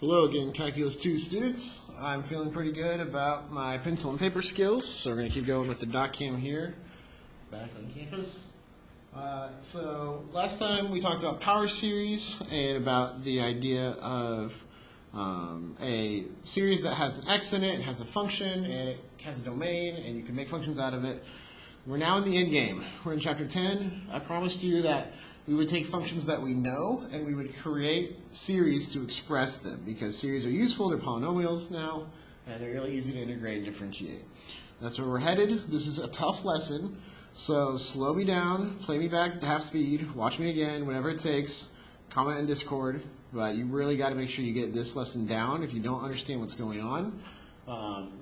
Hello again, Calculus 2 students. I'm feeling pretty good about my pencil and paper skills, so we're going to keep going with the doc cam here, back on campus. So last time we talked about power series and about the idea of a series that has an x in it, has a function, and it has a domain, and you can make functions out of it. We're now in the end game. We're in chapter 10. I promised you that we would take functions that we know and we would create series to express them, because series are useful. They're polynomials now, and they're really easy to integrate and differentiate. That's where we're headed. This is a tough lesson, so slow me down, play me back to half speed, watch me again, whatever it takes. Comment in Discord, but you really got to make sure you get this lesson down. If you don't understand what's going on,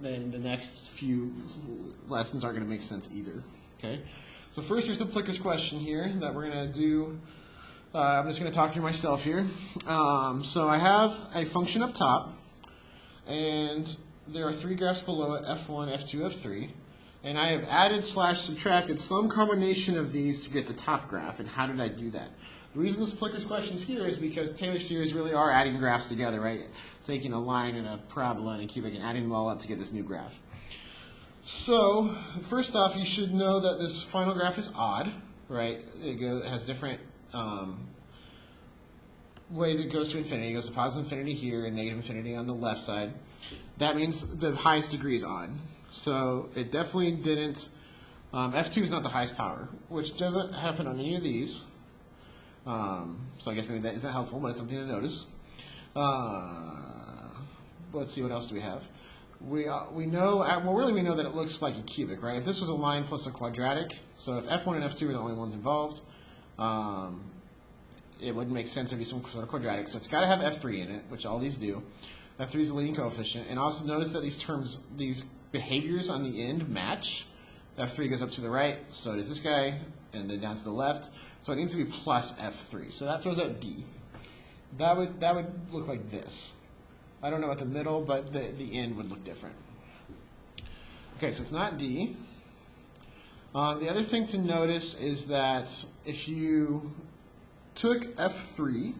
then the next few lessons aren't going to make sense either. Okay? So first, here's the Plicker's question here that we're going to do. I'm just going to talk through myself here. So I have a function up top, and there are three graphs below it, f1, f2, f3. And I have added / subtracted some combination of these to get the top graph. And how did I do that? The reason this Plicker's question is here is because Taylor series really are adding graphs together, right? Taking a line and a parabola and a cubic and adding them all up to get this new graph. So, first off, you should know that this final graph is odd, right? It has different ways it goes to infinity. It goes to positive infinity here and negative infinity on the left side. That means the highest degree is odd. So, it definitely didn't, f2 is not the highest power, which doesn't happen on any of these. So I guess maybe that isn't helpful, but it's something to notice. Let's see, what else do we have? We know, well, really we know that it looks like a cubic, right? If this was a line plus a quadratic, so if f1 and f2 are the only ones involved, it wouldn't make sense to be some sort of quadratic. So it's got to have f3 in it, which all these do. f3 is the leading coefficient. And also notice that these terms, these behaviors on the end match. f3 goes up to the right, so does this guy, and then down to the left. So it needs to be plus f3. So that throws out d. That would look like this. I don't know about the middle, but the end would look different. Okay, so it's not D. The other thing to notice is that if you took F3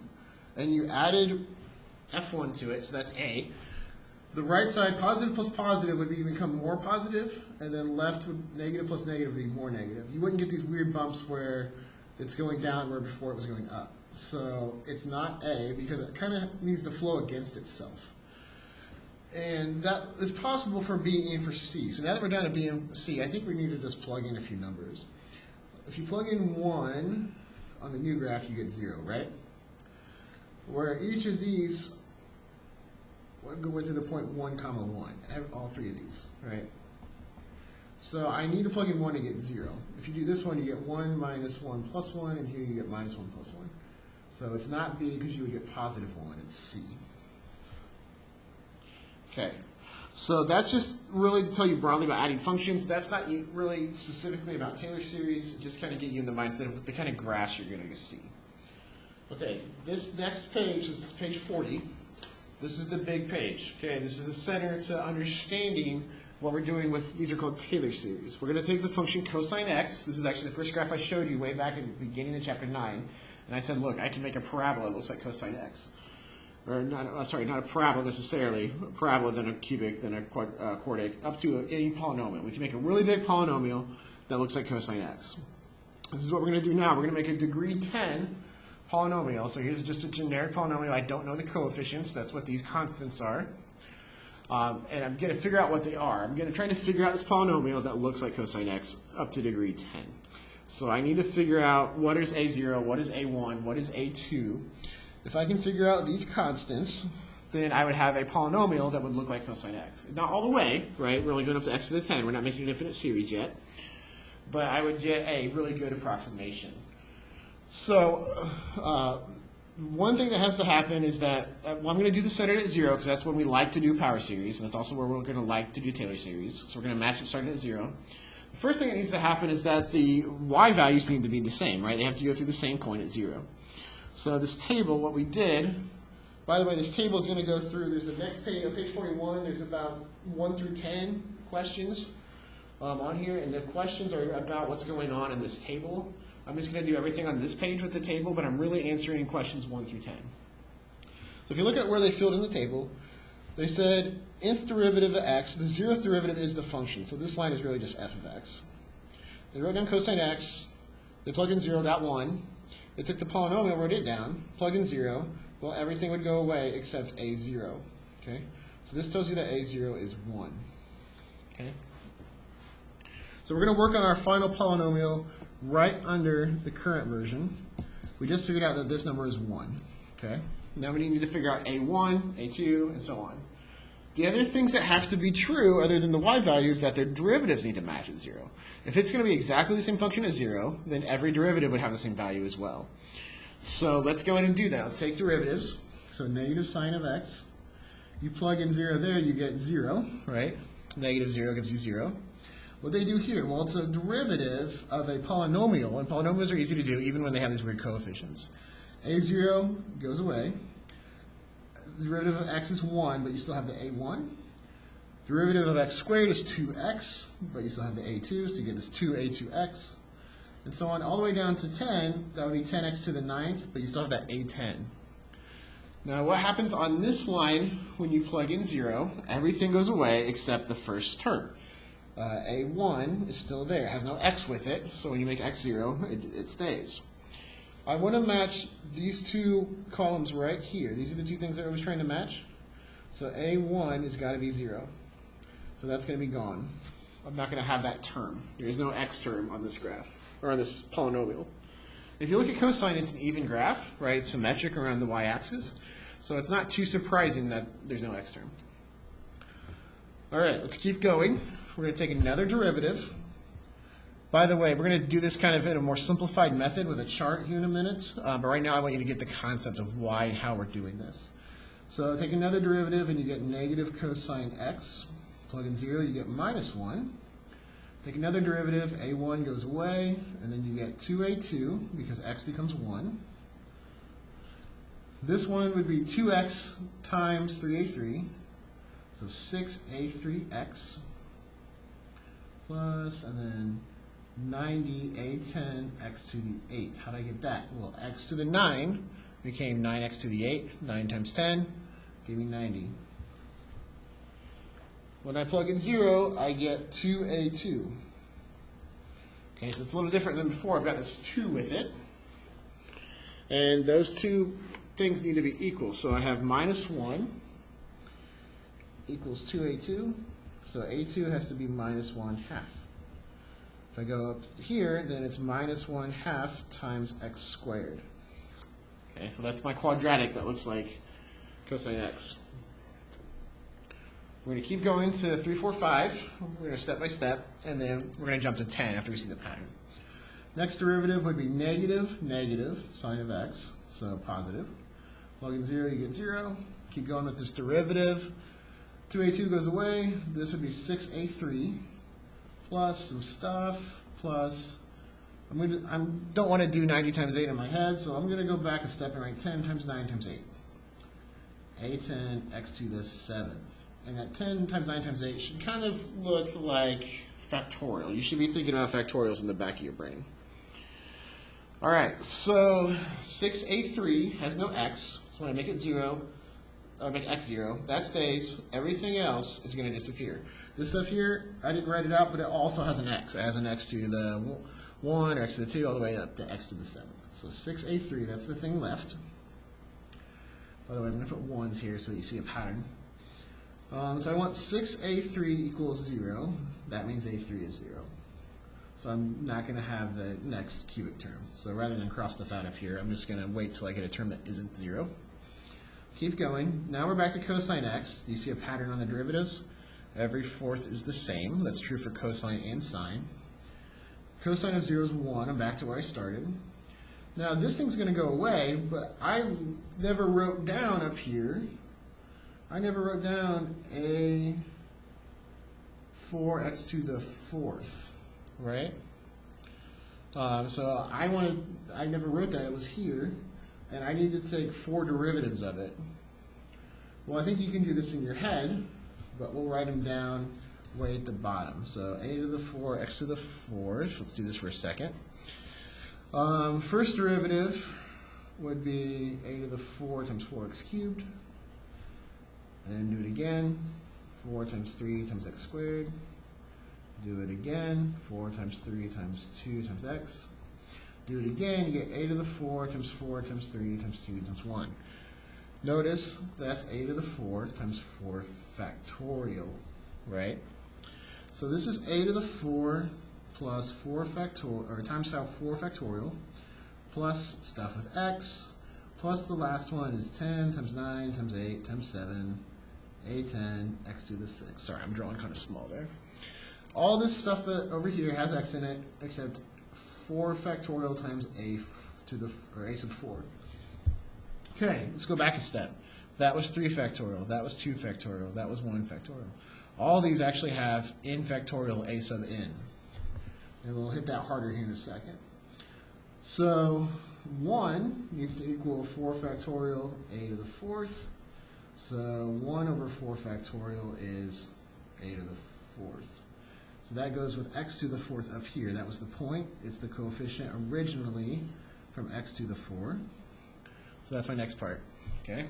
and you added F1 to it, so that's A, the right side, positive plus positive, would become more positive, and then left would negative plus negative would be more negative. You wouldn't get these weird bumps where it's going down where before it was going up. So it's not A because it kind of needs to flow against itself. And that is possible for B and for C. So now that we're down to B and C, I think we need to just plug in a few numbers. If you plug in 1 on the new graph, you get 0, right? Where each of these went to the point 1, 1. I have all three of these, right? So I need to plug in 1 to get 0. If you do this one, you get 1 minus 1 plus 1, and here you get minus 1 plus 1. So it's not B because you would get positive 1, it's C. Okay, so that's just really to tell you broadly about adding functions. That's not really specifically about Taylor series, just kind of get you in the mindset of the kind of graphs you're going to see. Okay, this next page, this is page 40. This is the big page. Okay, this is the center to understanding what we're doing with, these are called Taylor series. We're going to take the function cosine x. This is actually the first graph I showed you way back at the beginning of chapter 9. And I said, look, I can make a parabola that looks like cosine x. Or not, sorry, not a parabola necessarily, a parabola, then a cubic, then a quartic, up to any polynomial. We can make a really big polynomial that looks like cosine x. This is what we're going to do now. We're going to make a degree 10 polynomial. So here's just a generic polynomial. I don't know the coefficients. That's what these constants are. And I'm going to figure out what they are. I'm going to try to figure out this polynomial that looks like cosine x up to degree 10. So I need to figure out what is a0, what is a1, what is a2. If I can figure out these constants, then I would have a polynomial that would look like cosine x. Not all the way, right? We're only going up to x to the 10. We're not making an infinite series yet. But I would get a really good approximation. So one thing that has to happen is that I'm going to do the centered at 0 because that's when we like to do power series. And that's also where we're going to like to do Taylor series. So we're going to match it starting at 0. The first thing that needs to happen is that the y values need to be the same, right? They have to go through the same point at 0. So this table, what we did, by the way, this table is going to go through, there's the next page, on page 41, there's about 1 through 10 questions on here, and the questions are about what's going on in this table. I'm just going to do everything on this page with the table, but I'm really answering questions 1 through 10. So if you look at where they filled in the table, they said nth derivative of x, the 0th derivative is the function. So this line is really just f of x. They wrote down cosine x. They plugged in 0, got 1. They took the polynomial, wrote it down, plugged in 0. Well, everything would go away except a0. Okay? So this tells you that a0 is 1. Okay? So we're going to work on our final polynomial right under the current version. We just figured out that this number is 1. Okay? Now we need to figure out a1, a2, and so on. The other things that have to be true, other than the y value, is that their derivatives need to match at 0. If it's going to be exactly the same function as 0, then every derivative would have the same value as well. So let's go ahead and do that. Let's take derivatives. So negative sine of x. You plug in 0 there, you get 0, right? Negative 0 gives you 0. What they do here, well, it's a derivative of a polynomial, and polynomials are easy to do even when they have these weird coefficients. a0 goes away. The derivative of x is 1, but you still have the a1. Derivative of x squared is 2x, but you still have the a2, so you get this 2a2x. And so on all the way down to 10, that would be 10x to the 9th, but you still have that a10. Now what happens on this line when you plug in 0, everything goes away except the first term. a1 is still there, it has no x with it, so when you make x 0, it stays. I want to match these two columns right here. These are the two things that I was trying to match. So a1 has got to be 0. So that's going to be gone. I'm not going to have that term. There is no x term on this graph, or on this polynomial. If you look at cosine, it's an even graph, right? It's symmetric around the y-axis. So it's not too surprising that there's no x term. All right, let's keep going. We're going to take another derivative. By the way, we're going to do this kind of in a more simplified method with a chart here in a minute. But right now I want you to get the concept of why and how we're doing this. So take another derivative and you get negative cosine x. Plug in 0, you get minus 1. Take another derivative, a1 goes away, and then you get 2a2 because x becomes 1. This one would be 2x times 3a3, so 6a3x plus, and then 90a10 x to the 8th. How did I get that? Well, x to the 9 became 9x to the 8. 9 times 10 gave me 90. When I plug in 0, I get 2a2. Okay, so it's a little different than before. I've got this 2 with it. And those two things need to be equal. So I have minus 1 equals 2a2. So a2 has to be minus 1 half. If I go up here, then it's minus 1 half times x squared. Okay, so that's my quadratic that looks like cosine x. We're going to keep going to 3, 4, 5. We're going to step by step, and then we're going to jump to 10 after we see the pattern. Next derivative would be negative sine of x, so positive. Plug in 0, you get 0. Keep going with this derivative. 2a2 goes away. This would be 6a3 plus some stuff plus, I don't want to do 90 times 8 in my head, so I'm going to go back a step and write 10 times 9 times 8. a10 x to the 7th. And that 10 times 9 times 8 should kind of look like factorial. You should be thinking about factorials in the back of your brain. All right, so 6a3 has no x, so when I make it 0, I make x 0, that stays. Everything else is going to disappear. This stuff here, I didn't write it out, but it also has an x. It has an x to the 1, or x to the 2, all the way up to x to the 7th. So 6a3, that's the thing left. By the way, I'm going to put 1s here so you see a pattern. So I want 6a3 equals 0. That means a3 is 0. So I'm not going to have the next cubic term. So rather than cross stuff out up here, I'm just going to wait till I get a term that isn't 0. Keep going. Now we're back to cosine x. Do you see a pattern on the derivatives? Every fourth is the same. That's true for cosine and sine. Cosine of 0 is 1. I'm back to where I started. Now this thing's going to go away, but I never wrote down up here, I never wrote down a 4x to the 4th, right? So I never wrote that, it was here, and I need to take 4 derivatives of it. Well, I think you can do this in your head, but we'll write them down way at the bottom. So a to the 4, x to the 4th. Let's do this for a second. First derivative, would be a to the 4 times 4x cubed. And do it again. 4 times 3 times x squared. Do it again. 4 times 3 times 2 times x. Do it again. You get a to the 4 times 4 times 3 times 2 times 1. Notice that's a to the 4 times 4 factorial, right? So this is a to the 4 plus 4 factorial, or times 4 factorial, plus stuff with x, plus the last one is 10 times 9 times 8 times 7, a10, x to the 6. Sorry, I'm drawing kind of small there. All this stuff that over here has x in it, except 4 factorial times a to the, or a sub 4. Okay, let's go back a step. That was 3 factorial, that was 2 factorial, that was 1 factorial. All these actually have n factorial a sub n. And we'll hit that harder here in a second. So 1 needs to equal 4 factorial a to the 4th. So 1 over 4 factorial is a to the 4th. So that goes with x to the 4th up here. That was the point. It's the coefficient originally from x to the 4. So that's my next part. Okay.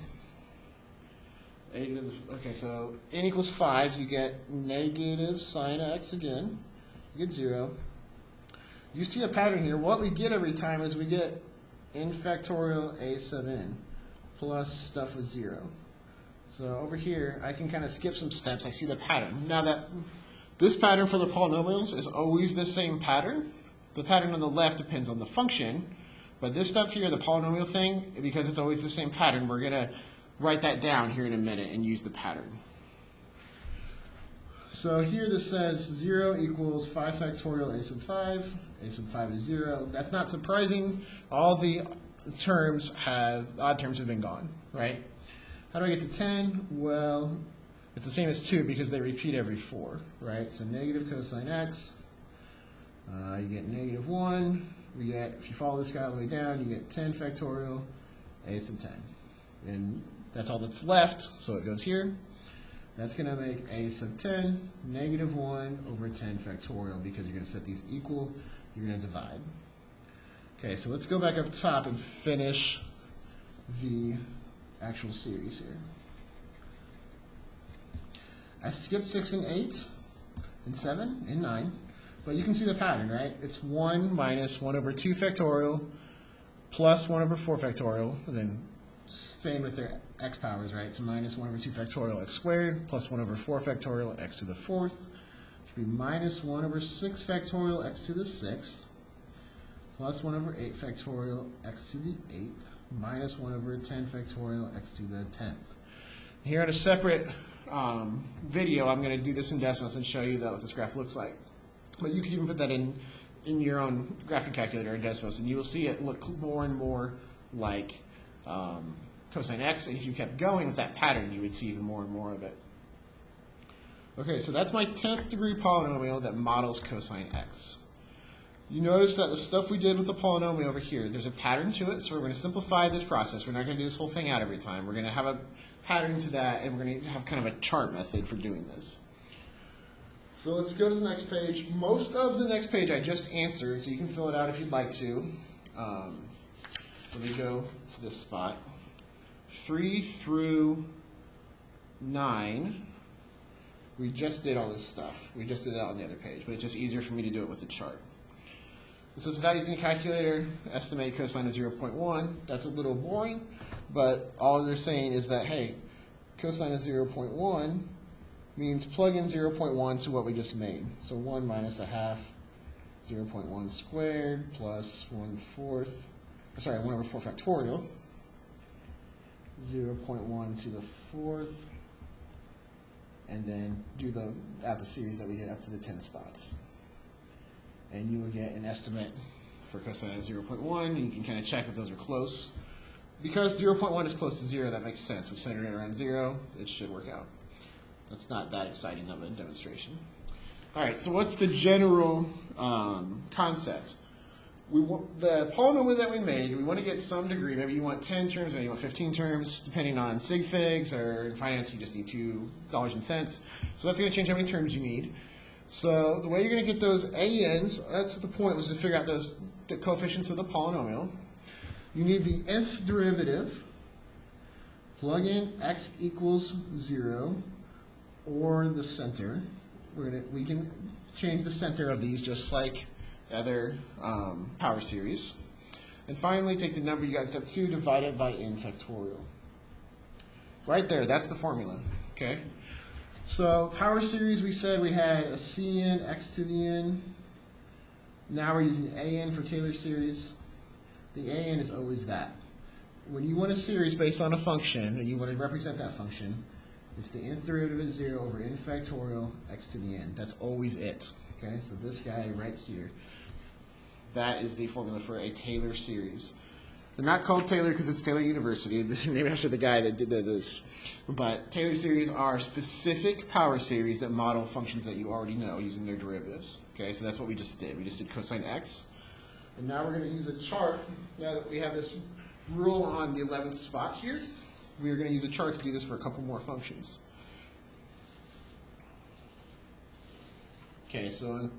Okay, so n equals 5. You get negative sine x again. You get 0. You see a pattern here. What we get every time is we get n factorial a sub n plus stuff with 0. So over here, I can kind of skip some steps. I see the pattern. Now that this pattern for the polynomials is always the same pattern. The pattern on the left depends on the function. But this stuff here, the polynomial thing, because it's always the same pattern, we're going to write that down here in a minute and use the pattern. So here this says 0 equals 5 factorial a sub 5. A sub 5 is 0. That's not surprising. All the terms have, odd terms have been gone, right? How do I get to 10? Well, it's the same as 2 because they repeat every 4, right? So negative cosine x, you get negative 1. We get, if you follow this guy all the way down, you get 10 factorial a sub 10. And that's all that's left, so it goes here. That's going to make a sub 10 negative 1 over 10 factorial because you're going to set these equal. You're going to divide. Okay, so let's go back up top and finish the actual series here. I skipped 6 and 8 and 7 and 9. But you can see the pattern, right? It's 1 minus 1 over 2 factorial plus 1 over 4 factorial. And then same with their x powers, right? So minus 1 over 2 factorial x squared plus 1 over 4 factorial x to the 4th. Should be minus 1 over 6 factorial x to the 6th plus 1 over 8 factorial x to the 8th minus 1 over 10 factorial x to the 10th. Here in a separate video, I'm going to do this in decimals and show you what this graph looks like. But you can even put that in your own graphing calculator in decimals, and you will see it look more and more like cosine x. And if you kept going with that pattern, you would see even more and more of it. Okay, so that's my 10th degree polynomial that models cosine x. You notice that the stuff we did with the polynomial over here, there's a pattern to it, so we're going to simplify this process. We're not going to do this whole thing out every time. We're going to have a pattern to that, and we're going to have kind of a chart method for doing this. So let's go to the next page. Most of the next page I just answered, so you can fill it out if you'd like to. Let me go to this spot. 3 through 9, we just did all this stuff. We just did it on the other page, but it's just easier for me to do it with the chart. It says without using a calculator, estimate cosine of 0.1. That's a little boring, but all they're saying is that, hey, cosine of 0.1 means plug in 0.1 to what we just made. So 1 minus a half, 0.1 squared plus 1/4, sorry, 1 over 4 factorial, 0.1 to the 4th, and then add the series that we get up to the 10 spots. And you will get an estimate for cosine of 0.1. You can kind of check if those are close. Because 0.1 is close to 0, that makes sense. We've centered it around 0. It should work out. That's not that exciting of a demonstration. All right, so what's the general concept? The polynomial that we made, we want to get some degree. Maybe you want 10 terms, maybe you want 15 terms, depending on sig figs, or in finance you just need $2 and cents. So that's going to change how many terms you need. So the way you're going to get those ANs, that's the point, was to figure out the coefficients of the polynomial. You need the nth derivative, plug in x equals 0, or the center. We can change the center of these just like other power series. And finally, take the number you got in step 2, divide it by n factorial. Right there, that's the formula, okay? So power series, we said we had a Cn, x to the n. Now we're using an for Taylor series. The an is always that. When you want a series based on a function, and you want to represent that function, it's the nth derivative is 0 over n factorial x to the n. That's always it. Okay, so this guy right here, that is the formula for a Taylor series. They're not called Taylor because it's Taylor University. Maybe after the guy that did this. But Taylor series are specific power series that model functions that you already know using their derivatives. Okay, so that's what we just did. We just did cosine x. And now we're going to use a chart. Now that we have this rule on the 11th spot here, we are going to use a chart to do this for a couple more functions. Okay, so on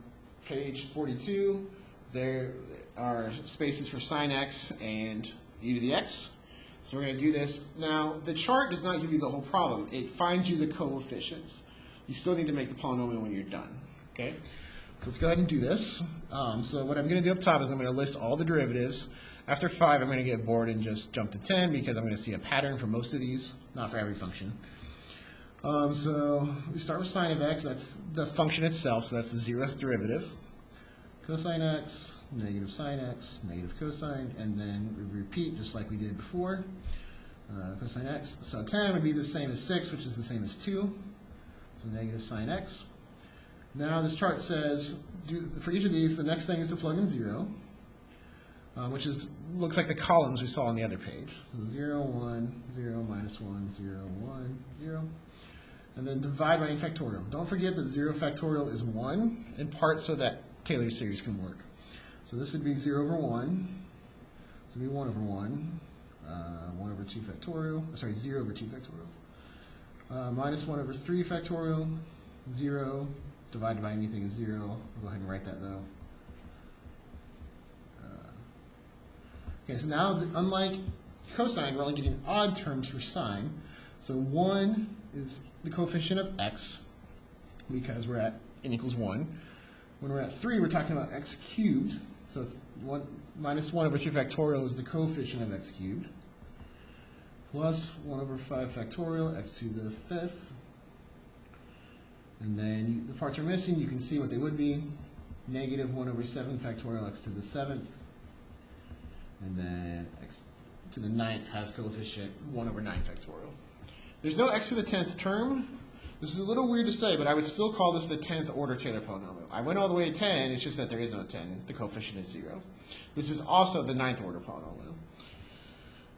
page 42, there are spaces for sine x and e to the x. So we're going to do this. Now, the chart does not give you the whole problem. It finds you the coefficients. You still need to make the polynomial when you're done. Okay? So let's go ahead and do this. So what I'm going to do up top is I'm going to list all the derivatives. After 5, I'm going to get bored and just jump to 10 because I'm going to see a pattern for most of these, not for every function. So we start with sine of x. That's the function itself, so that's the 0th derivative. Cosine x, negative sine x, negative cosine, and then we repeat just like we did before. Cosine x, so 10 would be the same as 6, which is the same as 2. So negative sine x. Now this chart says, for each of these, the next thing is to plug in 0, which looks like the columns we saw on the other page. So 0, 1, 0, minus 1, 0, 1, 0. And then divide by n factorial. Don't forget that 0 factorial is 1, in part so that Taylor series can work. So this would be 0 over 1. This would be 1 over 1. 1 over 2 factorial. Sorry, 0 over 2 factorial. Minus 1 over 3 factorial. 0. Divided by anything is 0. We'll go ahead and write that though. Okay, so now, unlike cosine, we're only getting odd terms for sine. So 1 is the coefficient of x, because we're at n equals 1. When we're at 3, we're talking about x cubed. So it's minus 1 over 3 factorial is the coefficient of x cubed. Plus 1 over 5 factorial, x to the 5th. And then the parts are missing. You can see what they would be. Negative 1 over 7 factorial, x to the 7th. And then x to the 9th has coefficient 1 over 9 factorial. There's no x to the 10th term. This is a little weird to say, but I would still call this the 10th order Taylor polynomial. I went all the way to 10, it's just that there is no 10. The coefficient is 0. This is also the 9th order polynomial.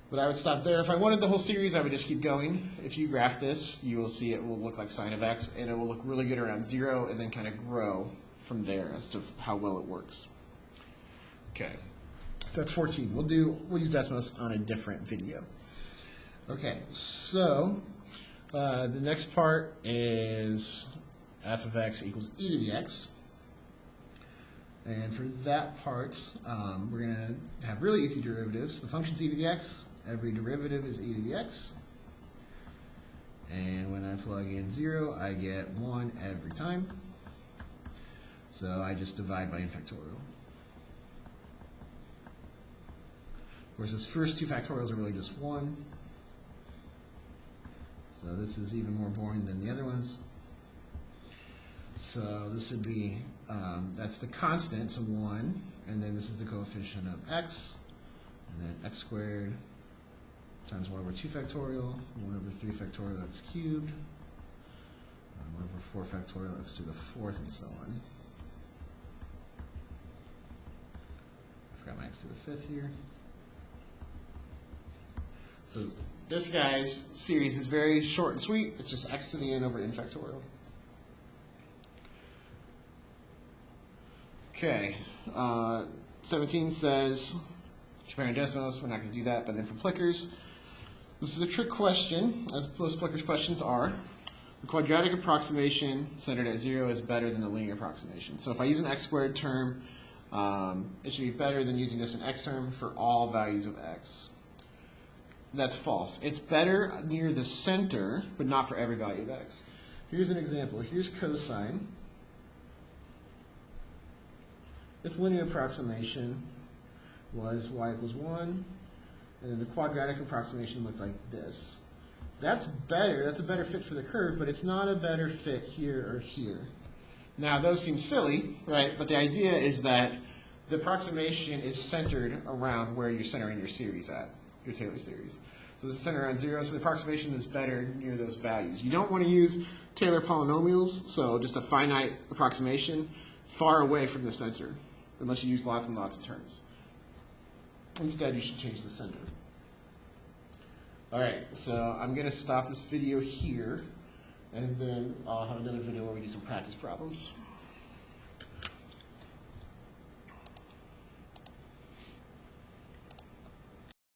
But I would stop there. If I wanted the whole series, I would just keep going. If you graph this, you will see it will look like sine of x, and it will look really good around 0, and then kind of grow from there as to how well it works. Okay, so that's 14. We'll use Desmos on a different video. Okay, so the next part is f of x equals e to the x. And for that part, we're going to have really easy derivatives. The function's e to the x. Every derivative is e to the x. And when I plug in 0, I get 1 every time. So I just divide by n factorial. Of course, those first 2 factorials are really just 1. So this is even more boring than the other ones. So this would be, that's the constant, so 1, and then this is the coefficient of x, and then x squared times 1 over 2 factorial, 1 over 3 factorial x cubed, 1 over 4 factorial x to the 4th, and so on. I forgot my x to the 5th here. So this guy's series is very short and sweet. It's just x to the n over n factorial. Okay, 17 says, comparing Desmos, we're not going to do that, but then for Plickers, this is a trick question, as most Plickers questions are. The quadratic approximation centered at 0 is better than the linear approximation. So if I use an x squared term, It should be better than using just an x term for all values of x. That's false. It's better near the center, but not for every value of x. Here's an example. Here's cosine. Its linear approximation was y equals 1, and then the quadratic approximation looked like this. That's better. That's a better fit for the curve, but it's not a better fit here or here. Now, those seem silly, right? But the idea is that the approximation is centered around where you're centering your series at, your Taylor series. So this is centered around 0, so the approximation is better near those values. You don't want to use Taylor polynomials, so just a finite approximation, far away from the center, unless you use lots and lots of terms. Instead, you should change the center. All right, so I'm going to stop this video here, and then I'll have another video where we do some practice problems.